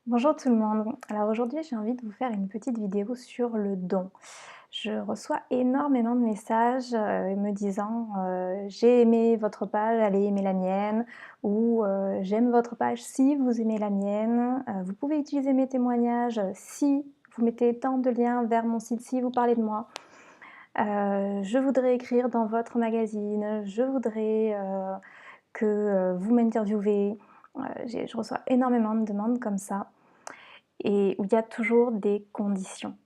Bonjour tout le monde. Alors aujourd'hui, j'ai envie de vous faire une petite vidéo sur le don. Je reçois énormément de messages me disant j'ai aimé votre page, allez aimer la mienne, ou j'aime votre page si vous aimez la mienne, vous pouvez utiliser mes témoignages si vous mettez tant de liens vers mon site, si vous parlez de moi. Je voudrais écrire dans votre magazine, je voudrais que vous m'interviewez. Je reçois énormément de demandes comme ça et où il y a toujours des conditions.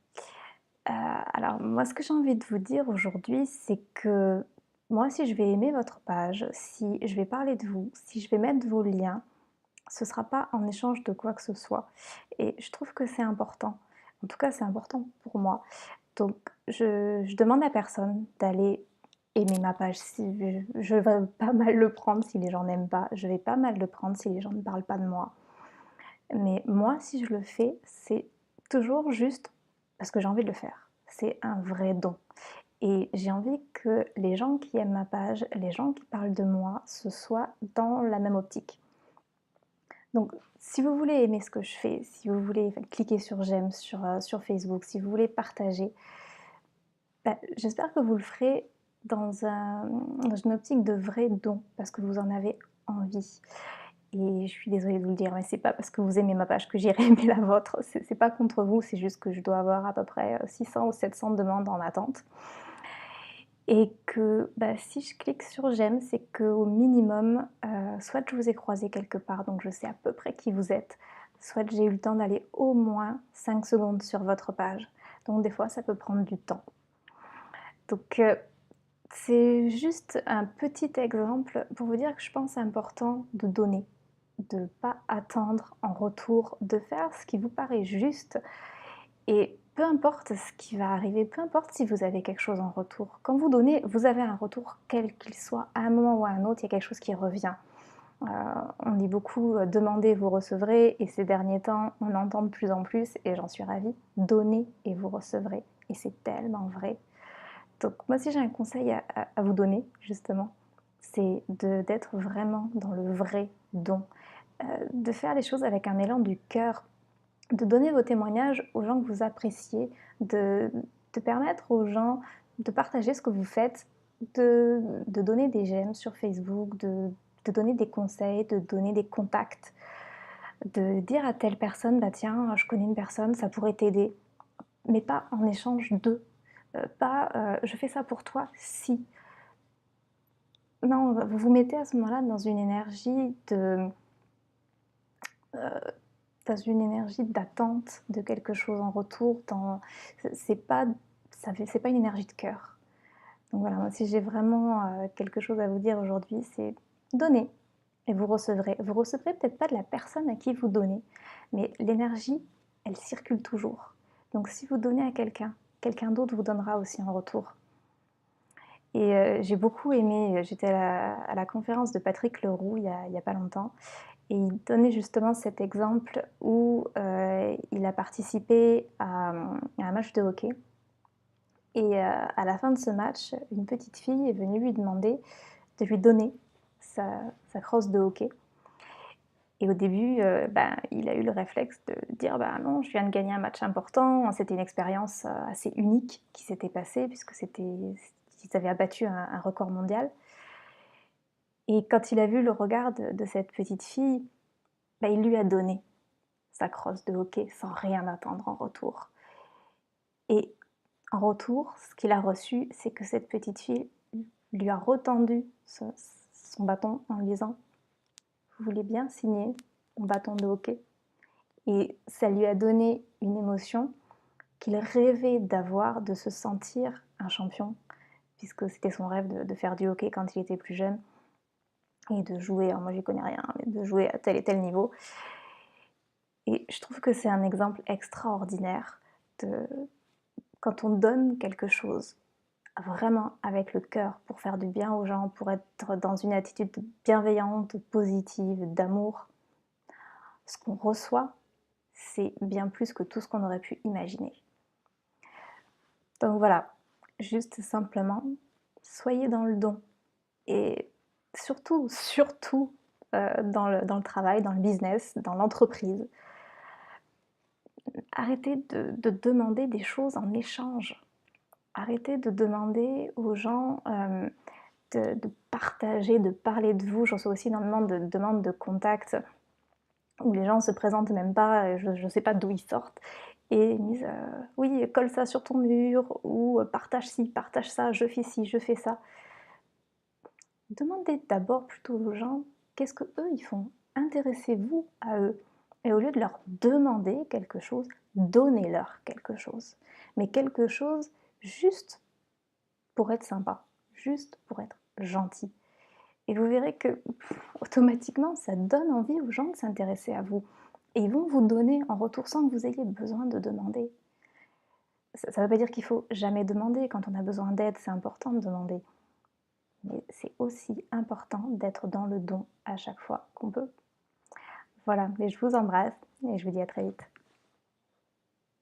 Alors moi, ce que j'ai envie de vous dire aujourd'hui, c'est que moi, si je vais aimer votre page, si je vais parler de vous, si je vais mettre vos liens, ce ne sera pas en échange de quoi que ce soit. Et je trouve que c'est important. En tout cas, c'est important pour moi. Donc, je demande à personne d'aller aimer ma page. Si je vais pas mal le prendre si les gens n'aiment pas. Je vais pas mal le prendre si les gens ne parlent pas de moi. Mais moi, si je le fais, c'est toujours juste parce que j'ai envie de le faire. C'est un vrai don. Et j'ai envie que les gens qui aiment ma page, les gens qui parlent de moi, ce soit dans la même optique. Donc, si vous voulez aimer ce que je fais, si vous voulez cliquer sur j'aime sur Facebook, si vous voulez partager, bah, j'espère que vous le ferez dans une optique de vrai don, parce que vous en avez envie. Et je suis désolée de vous le dire, mais c'est pas parce que vous aimez ma page que j'irai aimer la vôtre. C'est pas contre vous, c'est juste que je dois avoir à peu près 600 ou 700 demandes en attente. Et que bah, si je clique sur j'aime, c'est qu'au minimum, soit je vous ai croisé quelque part, donc je sais à peu près qui vous êtes, soit j'ai eu le temps d'aller au moins 5 secondes sur votre page. Donc des fois, ça peut prendre du temps. Donc c'est juste un petit exemple pour vous dire que je pense important de donner, de ne pas attendre en retour, de faire ce qui vous paraît juste et peu importe ce qui va arriver, peu importe si vous avez quelque chose en retour. Quand vous donnez, vous avez un retour quel qu'il soit, à un moment ou à un autre, il y a quelque chose qui revient. On dit beaucoup demandez, vous recevrez, et ces derniers temps, on entend de plus en plus, et j'en suis ravie, donnez et vous recevrez. Et c'est tellement vrai. Donc moi, si j'ai un conseil à vous donner, justement, c'est d'être vraiment dans le vrai don, de faire les choses avec un élan du cœur, de donner vos témoignages aux gens que vous appréciez, de permettre aux gens de partager ce que vous faites, de donner des j'aime sur Facebook, de donner des conseils, de donner des contacts, de dire à telle personne, bah tiens, je connais une personne, ça pourrait t'aider, mais pas en échange de, pas je fais ça pour toi si. Non, vous vous mettez à ce moment-là heu, dans une énergie d'attente de quelque chose en retour, dans c'est pas c'est pas une énergie de cœur. Donc voilà, moi si j'ai vraiment, quelque chose à vous dire aujourd'hui, c'est donnez et vous recevrez. Vous recevrez peut-être pas de la personne à qui vous donnez, mais l'énergie, elle circule toujours. Donc si vous donnez à quelqu'un, quelqu'un d'autre vous donnera aussi en retour. Et j'ai beaucoup aimé, j'étais à la conférence de Patrick Leroux il y a pas longtemps et il donnait justement cet exemple où, il a participé à un match de hockey et à la fin de ce match, une petite fille est venue lui demander de lui donner sa crosse de hockey et au début, ben, il a eu le réflexe de dire: «Bah non, je viens de gagner un match important». C'était une expérience, assez unique qui s'était passée puisque ils avaient abattu un record mondial et quand il a vu le regard de cette petite fille, bah, il lui a donné sa crosse de hockey sans rien attendre en retour. Et en retour, ce qu'il a reçu, c'est que cette petite fille lui a retendu son bâton en lui disant: «Vous voulez bien signer mon bâton de hockey?» Et ça lui a donné une émotion qu'il rêvait d'avoir, de se sentir un champion, puisque c'était son rêve de faire du hockey quand il était plus jeune et de jouer, alors moi j'y connais rien, mais de jouer à tel et tel niveau. Et je trouve que c'est un exemple extraordinaire de quand on donne quelque chose vraiment avec le cœur pour faire du bien aux gens, pour être dans une attitude bienveillante, positive, d'amour, ce qu'on reçoit, c'est bien plus que tout ce qu'on aurait pu imaginer. Donc voilà, juste simplement, soyez dans le don et surtout, surtout dans le travail, dans le business, dans l'entreprise. Arrêtez de demander des choses en échange. Arrêtez de demander aux gens, de partager, de parler de vous. Je reçois aussi énormément de demandes de contact où les gens se présentent même pas, je ne sais pas d'où ils sortent et ils me disent, «Oui, colle ça sur ton mur» ou «Partage ci, partage ça, je fais ci, je fais ça». Demandez d'abord plutôt aux gens qu'est-ce que eux ils font. Intéressez-vous à eux et au lieu de leur demander quelque chose, donnez-leur quelque chose. Mais quelque chose juste pour être sympa, juste pour être gentil. Et vous verrez que automatiquement, ça donne envie aux gens de s'intéresser à vous. Et ils vont vous donner en retour sans que vous ayez besoin de demander. Ça ne veut pas dire qu'il faut jamais demander. Quand on a besoin d'aide, c'est important de demander. Mais c'est aussi important d'être dans le don à chaque fois qu'on peut. Voilà, mais je vous embrasse et je vous dis à très vite.